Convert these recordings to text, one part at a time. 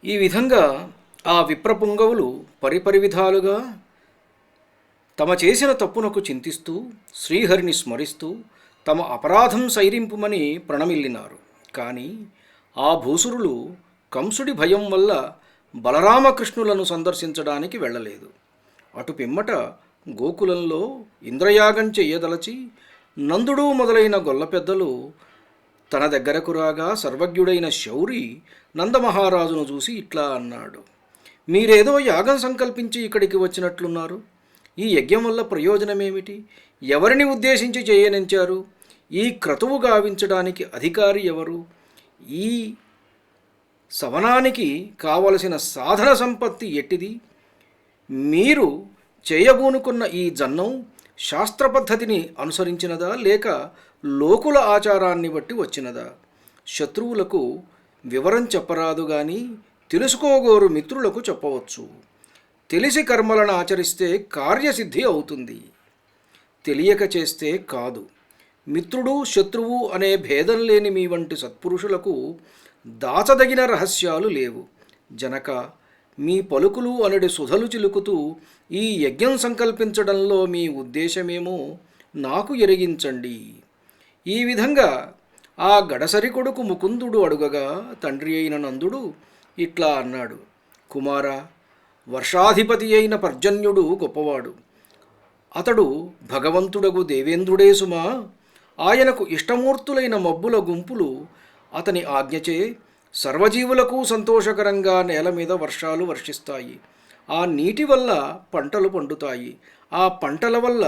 ఈ విధంగా ఆ విప్రపుంగవులు పరిపరి విధాలుగా తమ చేసిన తప్పునకు చింతిస్తూ శ్రీహరిని స్మరిస్తూ తమ అపరాధం సైరింపుమని ప్రణమిల్లినారు. కానీ ఆ భూసురులు కంసుడి భయం వల్ల బలరామకృష్ణులను సందర్శించడానికి వెళ్ళలేదు. అటు పిమ్మట గోకులంలో ఇంద్రయాగం చెయ్యదలచి నందుడు మొదలైన గొల్ల పెద్దలు తన దగ్గరకు రాగా సర్వజ్ఞుడైన శౌరి నందమహారాజును చూసి ఇట్లా అన్నాడు: మీరేదో యాగం సంకల్పించి ఇక్కడికి వచ్చినట్లున్నారు. ఈ యజ్ఞం వల్ల ప్రయోజనమేమిటి? ఎవరిని ఉద్దేశించి చేయనించారు? ఈ క్రతువు గావించడానికి అధికారి ఎవరు? ఈ సవనానికి కావలసిన సాధన సంపత్తి ఎట్టిది? మీరు చేయబూనుకున్న ఈ జన్నం శాస్త్ర పద్ధతిని అనుసరించినదా, లేక లోకుల ఆచారాన్ని బట్టి వచ్చినదా? శత్రువులకు వివరం చెప్పరాదు గాని తెలుసుకోగోరు మిత్రులకు చెప్పవచ్చు. తెలిసి కర్మలను ఆచరిస్తే కార్యసిద్ధి అవుతుంది, తెలియక చేస్తే కాదు. మిత్రుడు శత్రువు అనే భేదం లేని మీ వంటి సత్పురుషులకు దాచదగిన రహస్యాలు లేవు. జనక, మీ పలుకులు అనడి సుధలు చిలుకుతూ ఈ యజ్ఞం సంకల్పించడంలో మీ ఉద్దేశమేమో నాకు ఎరిగించండి. ఈ విధంగా ఆ గడసరి కొడుకు ముకుందుడు అడుగగా తండ్రి అయిన నందుడు ఇట్లా అన్నాడు: కుమారా, వర్షాధిపతి అయిన పర్జన్యుడు గొప్పవాడు. అతడు భగవంతుడగు దేవేంద్రుడే సుమా. ఆయనకు ఇష్టమూర్తులైన మబ్బుల గుంపులు అతని ఆజ్ఞచే సర్వజీవులకు సంతోషకరంగా నేల మీద వర్షాలు వర్షిస్తాయి. ఆ నీటి వల్ల పంటలు పండుతాయి. ఆ పంటల వల్ల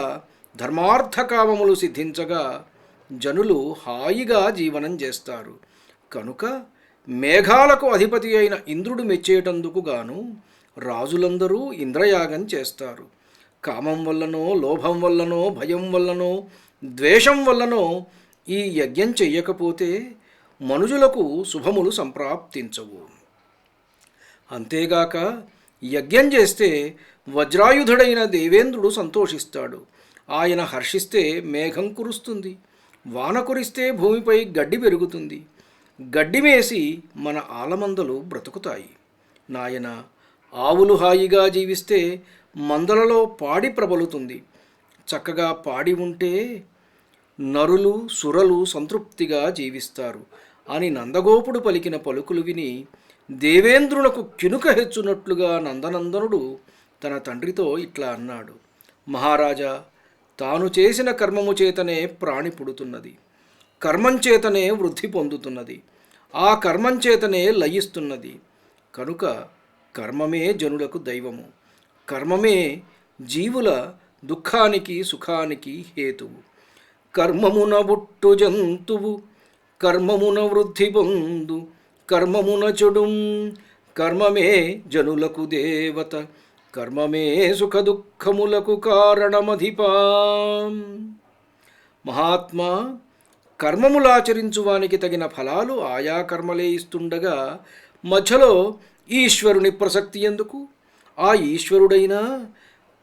ధర్మార్థకామములు సిద్ధించగా జనులు హాయిగా జీవనం చేస్తారు. కనుక మేఘాలకు అధిపతి అయిన ఇంద్రుడు మెచ్చేటందుకు గాను రాజులందరూ ఇంద్రయాగం చేస్తారు. కామం వల్లనో, లోభం వల్లనో, భయం వల్లనో, ద్వేషం వల్లనో ఈ యజ్ఞం చెయ్యకపోతే మనుజులకు శుభములు సంప్రాప్తించవు. అంతేగాక యజ్ఞం చేస్తే వజ్రాయుధుడైన దేవేంద్రుడు సంతోషిస్తాడు. ఆయన హర్షిస్తే మేఘం కురుస్తుంది, వాన కురిస్తే భూమిపై గడ్డి పెరుగుతుంది. గడ్డి మేసి మన ఆలమందలు బ్రతుకుతాయి. నాయన, ఆవులు హాయిగా జీవిస్తే మందలలో పాడి ప్రబలుతుంది. చక్కగా పాడి ఉంటే నరులు సురలు సంతృప్తిగా జీవిస్తారు అని నందగోపుడు పలికిన పలుకులు విని దేవేంద్రునకు కినుక హెచ్చునట్లుగా నందనందనుడు తన తండ్రితో ఇట్లా అన్నాడు: మహారాజా, తాను చేసిన కర్మము చేతనే ప్రాణి పుడుతున్నది, కర్మం చేతనే వృద్ధి పొందుతున్నది, ఆ కర్మం చేతనే లయిస్తున్నది. కనుక కర్మమే జనులకు దైవము, కర్మమే జీవుల దుఃఖానికి సుఖానికి హేతువు. కర్మమున బుట్టు జంతువు, కర్మమున వృద్ధి పొందు, కర్మమున చెడుం, కర్మమే జనులకు దేవత, కర్మమే సుఖ దుఃఖములకు కారణమధిపా. మహాత్మా, కర్మములాచరించువానికి తగిన ఫలాలు ఆయా కర్మలే ఇస్తుండగా మధ్యలో ఈశ్వరుని ప్రసక్తి ఎందుకు? ఆ ఈశ్వరుడైనా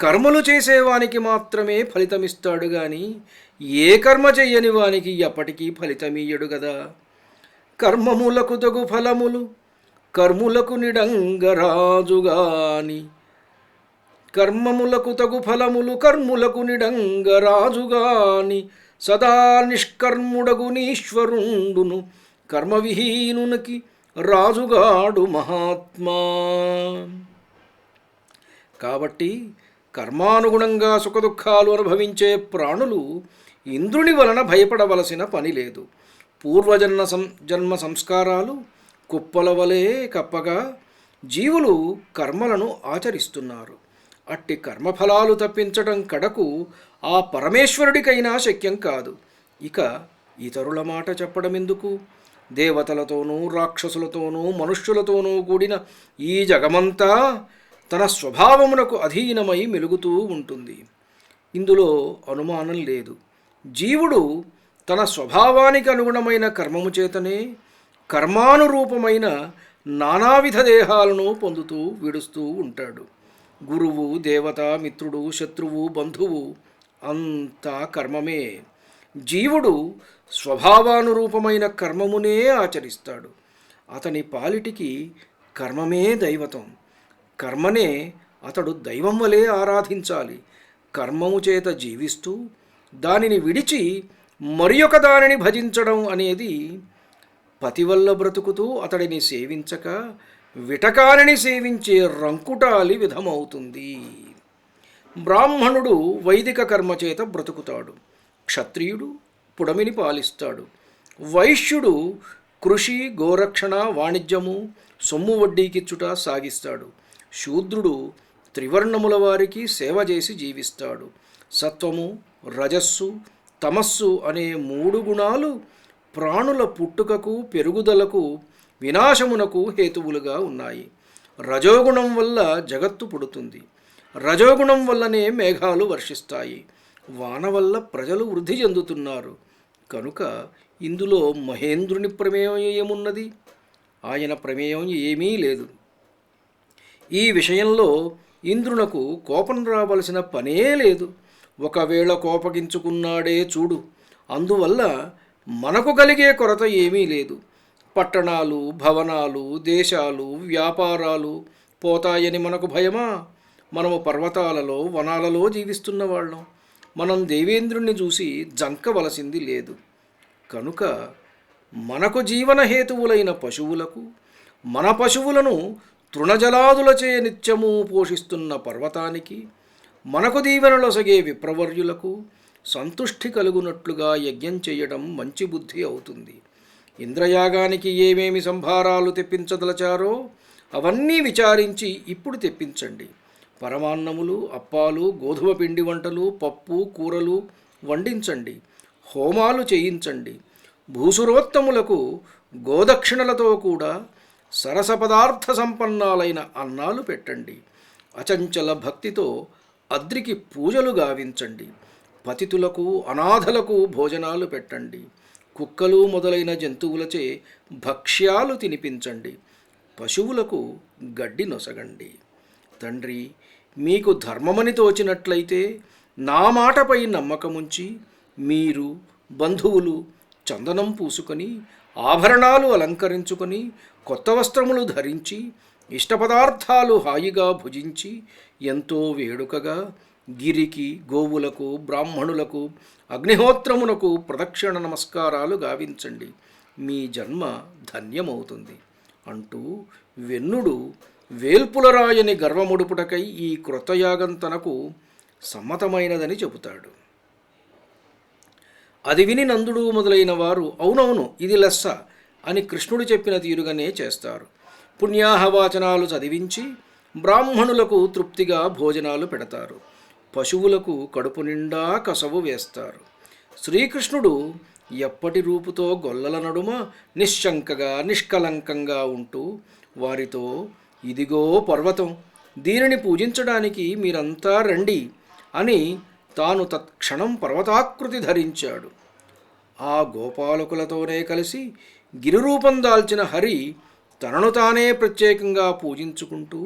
కర్మలు చేసేవానికి మాత్రమే ఫలితమిస్తాడు గాని ఏ కర్మ చెయ్యని వానికి ఎప్పటికీ ఫలితమీయడు గదా. కర్మములకు తగు ఫలములు కర్ములకు నిడంగరాజుగాని, కర్మములకు తగు ఫలములు కర్ములకు నిడంగరాజుగాని, సదా నిష్కర్ముడగు నీశ్వరుండును కర్మవిహీనునికి రాజుగాడు మహాత్మా. కాబట్టి కర్మానుగుణంగా సుఖదుఖాలు అనుభవించే ప్రాణులు ఇంద్రుని వలన భయపడవలసిన పని లేదు. జన్మ సంస్కారాలు కుప్పల వలె కప్పగా జీవులు కర్మలను ఆచరిస్తున్నారు. అట్టి కర్మఫలాలు తప్పించడం కడకు ఆ పరమేశ్వరుడికైనా శక్యం కాదు. ఇక ఇతరుల మాట చెప్పడం ఎందుకు? దేవతలతోనూ రాక్షసులతోనూ మనుష్యులతోనూ కూడిన ఈ జగమంతా తన స్వభావమునకు అధీనమై మెలుగుతూ ఉంటుంది. ఇందులో అనుమానం లేదు. జీవుడు తన స్వభావానికి అనుగుణమైన కర్మము చేతనే కర్మానురూపమైన నానావిధ దేహాలను పొందుతూ విడుస్తూ ఉంటాడు. గురువు, దేవత, మిత్రుడు, శత్రువు, బంధువు అంతా కర్మమే. జీవుడు స్వభావానురూపమైన కర్మమునే ఆచరిస్తాడు. అతని పాలిటికి కర్మమే దైవతం. కర్మనే అతడు దైవం వలె ఆరాధించాలి. కర్మము చేత జీవిస్తూ దానిని విడిచి మరి ఒక దానిని భజించడం అనేది పతి వల్ల బ్రతుకుతూ అతడిని సేవించక విటకారిని సేవించే రంకుటాలి విధమవుతుంది. బ్రాహ్మణుడు వైదిక కర్మ చేత బ్రతుకుతాడు. క్షత్రియుడు పుడమిని పాలిస్తాడు. వైశ్యుడు కృషి, గోరక్షణ, వాణిజ్యము, సొమ్ము వడ్డీకిచ్చుట సాగిస్తాడు. శూద్రుడు త్రివర్ణముల వారికి సేవ చేసి జీవిస్తాడు. సత్వము, రజస్సు, తమస్సు అనే 3 గుణాలు ప్రాణుల పుట్టుకకు, పెరుగుదలకు, వినాశమునకు హేతువులుగా ఉన్నాయి. రజోగుణం వల్ల జగత్తు పుడుతుంది. రజోగుణం వల్లనే మేఘాలు వర్షిస్తాయి. వాన వల్ల ప్రజలు వృద్ధి చెందుతున్నారు. కనుక ఇందులో మహేంద్రుని ప్రమేయం ఏమున్నది? ఆయన ప్రమేయం ఏమీ లేదు. ఈ విషయంలో ఇంద్రునకు కోపం రావలసిన పనే లేదు. ఒకవేళ కోపగించుకున్నాడే చూడు. అందువల్ల మనకు కలిగే కొరత ఏమీ లేదు. పట్టణాలు, భవనాలు, దేశాలు, వ్యాపారాలు పోతాయని మనకు భయమా? మనము పర్వతాలలో, వనాలలో జీవిస్తున్న వాళ్ళం. మనం దేవేంద్రుణ్ణి చూసి జంకవలసింది లేదు. కనుక మనకు జీవనహేతువులైన పశువులకు, మన పశువులను తృణజలాదులచే నిత్యము పోషిస్తున్న పర్వతానికి, మనకు దీవెనలొసగే విప్రవర్యులకు సంతుష్టి కలుగునట్లుగా యజ్ఞం చేయడం మంచి బుద్ధి అవుతుంది. ఇంద్రయాగానికి ఏమేమి సంభారాలు తెప్పించదలచారో అవన్నీ విచారించి ఇప్పుడు తెప్పించండి. పరమాన్నములు, అప్పాలు, గోధుమ పిండి వంటలు, పప్పు, కూరలు వండించండి. హోమాలు చేయించండి. భూసురోత్తములకు గోదక్షిణలతో కూడా సరస పదార్థ సంపన్నాలైన అన్నాలు పెట్టండి. అచంచల భక్తితో అద్రికి పూజలు గావించండి. పతితులకు, అనాథలకు భోజనాలు పెట్టండి. కుక్కలు మొదలైన జంతువులచే భక్ష్యాలు తినిపించండి. పశువులకు గడ్డి నొసగండి. తండ్రి, మీకు ధర్మమని తోచినట్లయితే నా మాటపై నమ్మకముంచి మీరు, బంధువులు చందనం పూసుకొని, ఆభరణాలు అలంకరించుకొని, కొత్త వస్త్రములు ధరించి, ఇష్టపదార్థాలు హాయిగా భుజించి, ఎంతో వేడుకగా గిరికి, గోవులకు, బ్రాహ్మణులకు, అగ్నిహోత్రమునకు ప్రదక్షిణ నమస్కారాలు గావించండి. మీ జన్మ ధన్యమవుతుంది అంటూ వెన్నుడు వేల్పులరాయని గర్వముడుపుటకై ఈ కృతయాగం తనకు సమ్మతమైనదని చెబుతాడు. అది విని నందుడు మొదలైన వారు అవునవును ఇది లెస్స అని కృష్ణుడు చెప్పిన తీరుగానే చేస్తారు. పుణ్యాహవాచనాలు చదివించి బ్రాహ్మణులకు తృప్తిగా భోజనాలు పెడతారు. పశువులకు కడుపు నిండా కసవు వేస్తారు. శ్రీకృష్ణుడు ఎప్పటి రూపుతో గొల్లల నడుమ నిశ్శంకగా, నిష్కలంకంగా ఉంటూ వారితో ఇదిగో పర్వతం, దీనిని పూజించడానికి మీరంతా రండి అని తాను తత్క్షణం పర్వతాకృతి ధరించాడు. ఆ గోపాలకులతోనే కలిసి గిరిరూపం దాల్చిన హరి తనను తానే ప్రత్యేకంగా పూజించుకుంటూ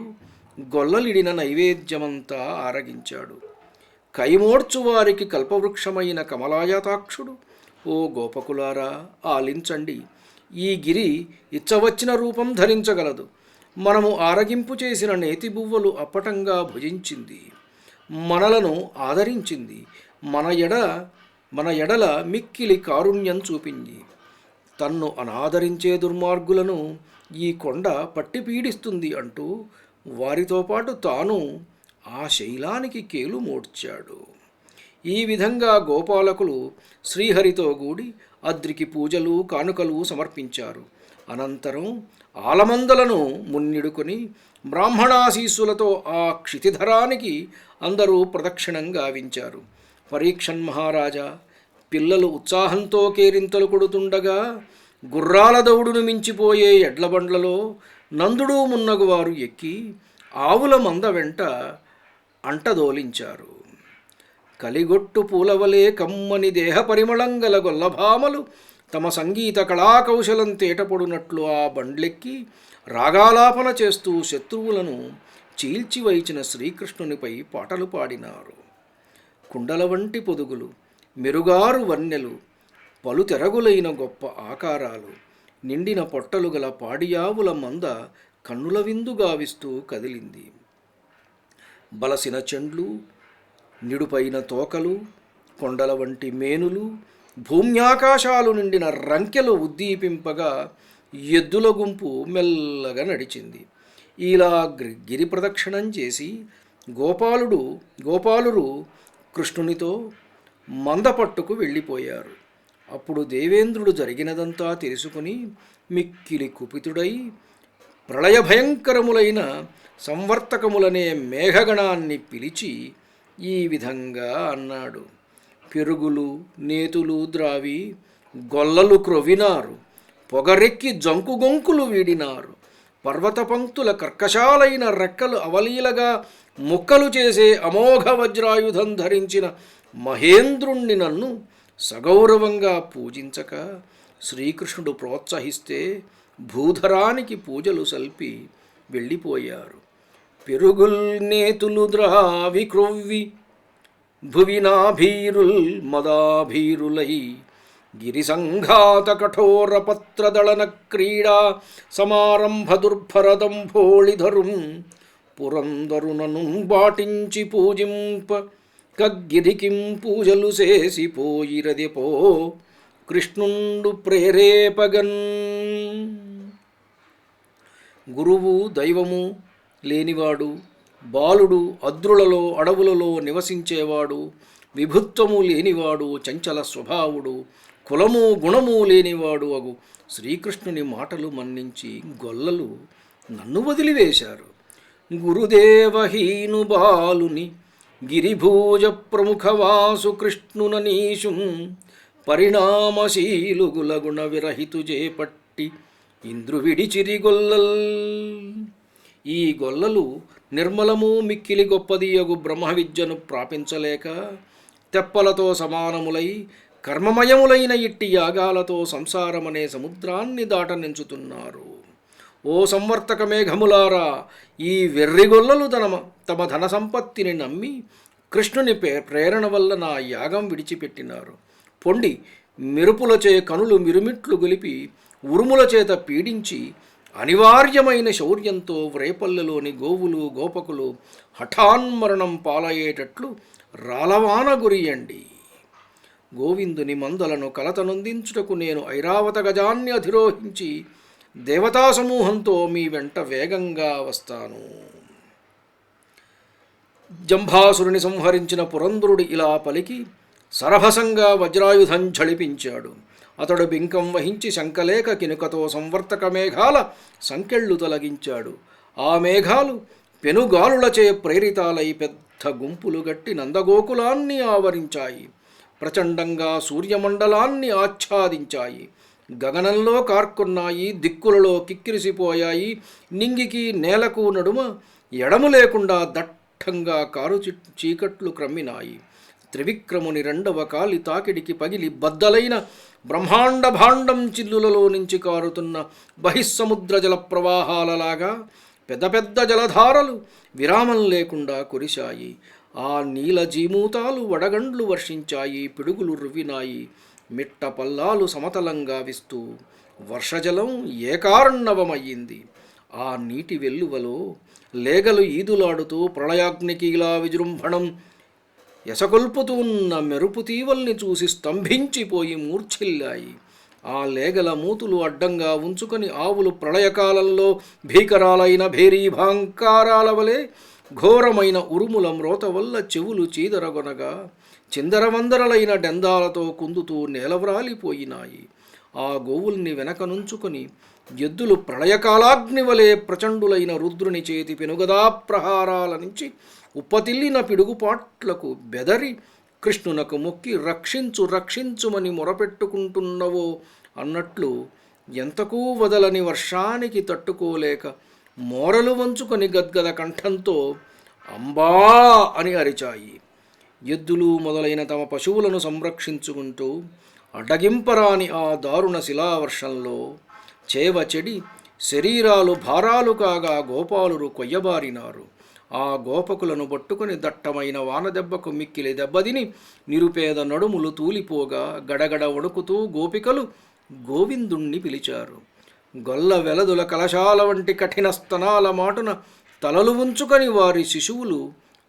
గొల్లలిడిన నైవేద్యమంతా ఆరగించాడు. కైమోడ్చువారికి కల్పవృక్షమైన కమలాయతాక్షుడు, ఓ గోపకులారా ఆలించండి, ఈ గిరి ఇచ్చవచ్చిన రూపం ధరించగలదు. మనము ఆరగింపు చేసిన నేతి బువ్వలు అప్పటంగా భుజించింది, మనలను ఆదరించింది, మన ఎడల మిక్కిలి కారుణ్యం చూపింది. తన్ను అనాదరించే దుర్మార్గులను ఈ కొండ పట్టి పీడిస్తుంది అంటూ వారితో పాటు తాను ఆ శైలానికి కేలు మోడ్చాడు. ఈ విధంగా గోపాలకులు శ్రీహరితో కూడి అద్రికి పూజలు, కానుకలు సమర్పించారు. అనంతరం ఆలమందలను మున్నిడుకొని బ్రాహ్మణాశీస్సులతో ఆ క్షితిధరానికి అందరూ ప్రదక్షిణం గావించారు. పరీక్షన్ మహారాజా పిల్లలు ఉత్సాహంతో కేరింతలు కొడుతుండగా గుర్రాల దౌడును మించిపోయే ఎడ్లబండ్లలో నందుడు మున్నగువారు ఎక్కి ఆవుల మంద వెంట అంటదోలించారు. కలిగొట్టు పూలవలే కమ్మని దేహ పరిమళంగల గొల్లభామలు తమ సంగీత కళాకౌశలం తేటపడునట్లు ఆ బండ్లెక్కి రాగాలాపన చేస్తూ శత్రువులను చీల్చివైచిన శ్రీకృష్ణునిపై పాటలు పాడినారు. కుండల వంటి పొదుగులు, మెరుగారు వన్నెలు, పలుతెరగులైన గొప్ప ఆకారాలు, నిండిన పొట్టలు గల పాడియావుల మంద కన్నుల విందు గావిస్తూ కదిలింది. బలసిన చెండ్లు, నిడుపైన తోకలు, కొండల వంటి మేనులు, భూమ్యాకాశాలు నిండిన రంకెలు ఉద్దీపింపగా ఎద్దుల గుంపు మెల్లగా నడిచింది. ఇలా గిరి ప్రదక్షిణం చేసి గోపాలురు కృష్ణునితో మందపట్టుకు వెళ్ళిపోయారు. అప్పుడు దేవేంద్రుడు జరిగినదంతా తెలుసుకుని మిక్కిలి కుపితుడై ప్రళయభయంకరములైన సంవర్తకములనే మేఘగణాన్ని పిలిచి ఈ విధంగా అన్నాడు: పెరుగులు నేతులు ద్రావి గొల్లలు క్రొవినారు, పొగరెక్కి జంకుగొంకులు వీడినారు, పర్వత పంక్తుల కర్కశాలైన రెక్కలు అవలీలగా ముక్కలు చేసే అమోఘ వజ్రాయుధం ధరించిన మహేంద్రుణ్ణి నన్ను సగౌరవంగా పూజించక శ్రీకృష్ణుడు ప్రోత్సహిస్తే భూధరానికి పూజలు సల్పి వెళ్ళిపోయారు. పెరుగుల్ నేతులు ద్రావి క్రొవ్వి భువినాభీరుల్ మదాభీరులై గిరిసంఘాత కఠోర పత్రదళన క్రీడా సమారంభ దుర్భరదంభోళిధరుం పురందరునను బాటించి పూజింప కగ్గిరికిం పూజలు చేసిపోయిరదిపో కృష్ణుండు ప్రేరేపగన్. గురువు దైవము లేనివాడు, బాలుడు, అద్రులలో అడవులలో నివసించేవాడు, విభుత్వము లేనివాడు, చంచల స్వభావుడు, కులము గుణము లేనివాడు అగు శ్రీకృష్ణుని మాటలు మన్నించి గొల్లలు నన్ను వదిలివేశారు. గురుదేవహీను బాలుని గిరిభూజ ప్రముఖవాసు కృష్ణుననీశుం పరిణామశీలుగుల గుణ విరహితు చేపట్టి ఇంద్రు విడిచిరి గొల్లల్. ఈ గొల్లలు నిర్మలము మిక్కిలి గొప్పది అగు బ్రహ్మ విద్యను ప్రాపించలేక తెప్పలతో సమానములై కర్మమయములైన ఇట్టి యాగాలతో సంసారమనే సముద్రాన్ని దాటనించుతున్నారు. ఓ సంవర్తక మేఘములారా, ఈ వెర్రిగొల్లలు తమ ధన సంపత్తిని నమ్మి కృష్ణుని ప్రేరణ వల్ల నా యాగం విడిచిపెట్టినారు. పొండి, మెరుపులచే కనులు మిరుమిట్లు గొలిపి ఉరుముల చేత పీడించి అనివార్యమైన శౌర్యంతో వ్రేపల్లెలోని గోవులు గోపకులు హఠాన్మరణం పాలయ్యేటట్లు రాలవాన గురియండి. గోవిందుని మందలను కలతనొందించుటకు నేను ఐరావత గజాన్ని అధిరోహించి దేవతా సమూహంతో మీ వెంట వేగంగా వస్తాను. జంభాసురుని సంహరించిన పురంధరుడు ఇలా పలికి సరభసంగా వజ్రాయుధం ఝళిపించాడు. అతడు బింకం వహించి శంకలేక కినుకతో సంవర్తక మేఘాల సంకెళ్ళు తొలగించాడు. ఆ మేఘాలు పెనుగాలులచే ప్రేరితాలై పెద్ద గుంపులు గట్టి నందగోకులాన్ని ఆవరించాయి. ప్రచండంగా సూర్యమండలాన్ని ఆచ్ఛాదించాయి. గగనంలో కార్కొన్నాయి, దిక్కులలో కిక్కిరిసిపోయాయి. నింగికి నేలకు నడుమ ఎడము లేకుండా దట్టంగా కారు చీకట్లు క్రమ్మినాయి. త్రివిక్రముని రెండవ కాలి తాకిడికి పగిలి బద్దలైన బ్రహ్మాండ భాండం చిల్లులలో నుంచి కారుతున్న బహిస్సముద్ర జల ప్రవాహాలలాగా పెద్ద పెద్ద జలధారలు విరామం లేకుండా కురిశాయి. ఆ నీల జీమూతాలు వడగండ్లు వర్షించాయి, పిడుగులు రువ్వినాయి. మిట్ట పల్లాలు సమతలంగా విస్తూ వర్షజలం ఏకార్ణవమయ్యింది. ఆ నీటి వెల్లువలో లేగలు ఈదులాడుతూ ప్రళయాగ్నికీలా విజృంభణం ఎసకొల్పుతున్న మెరుపు తీవల్ని చూసి స్తంభించిపోయి మూర్ఛిల్లాయి. ఆ లేగల మూతులు అడ్డంగా ఉంచుకొని ఆవులు ప్రళయకాలంలో భీకరాలైన భేరీభాంకారాల వలె ఘోరమైన ఉరుముల మ్రోత వల్ల చెవులు చీదరగొనగా చిందరవందరలైన డెందాలతో కుందుతూ నేలవ్రాలిపోయినాయి. ఆ గోవుల్ని వెనక నుంచుకొని ఎద్దులు ప్రళయకాలాగ్ని వలె ప్రచండులైన రుద్రుని చేతి పెనుగదా ప్రహారాల నుంచి ఉప్పతిల్లిన పిడుగుపాట్లకు బెదరి కృష్ణునకు మొక్కి రక్షించుమని మొరపెట్టుకుంటున్నవో అన్నట్లు ఎంతకూ వదలని వర్షానికి తట్టుకోలేక మోరలు వంచుకొని గద్గద కంఠంతో అంబా అని అరిచాయి. ఎద్దులు మొదలైన తమ పశువులను సంరక్షించుకుంటూ అడ్డగింపరాని ఆ దారుణ శిలావర్షంలో చేవ చెడి శరీరాలు భారాలు కాగా గోపాలురు కొయ్యబారినారు. ఆ గోపకులను పట్టుకుని దట్టమైన వానదెబ్బకు మిక్కిలి దెబ్బదిని నిరుపేద నడుములు తూలిపోగా గడగడ వణుకుతూ గోపికలు గోవిందుణ్ణి పిలిచారు. గొల్ల వెలదుల కలశాల వంటి కఠిన స్తనాల మాటున తలలు ఉంచుకొని వారి శిశువులు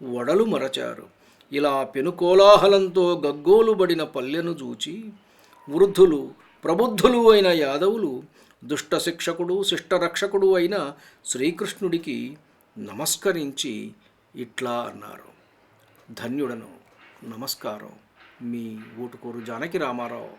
వడలు మరచారు. ఇలా పెనుకోలాహలంతో గగ్గోలుబడిన పల్లెను చూచి వృద్ధులు ప్రబుద్ధులు అయిన యాదవులు దుష్ట శిక్షకుడు శిష్టరక్షకుడు అయిన శ్రీకృష్ణుడికి నమస్కరించి ఇట్లా అన్నారు: ధన్యుడను, నమస్కారం. మీ ఊటుకూరు జానకి రామారావు.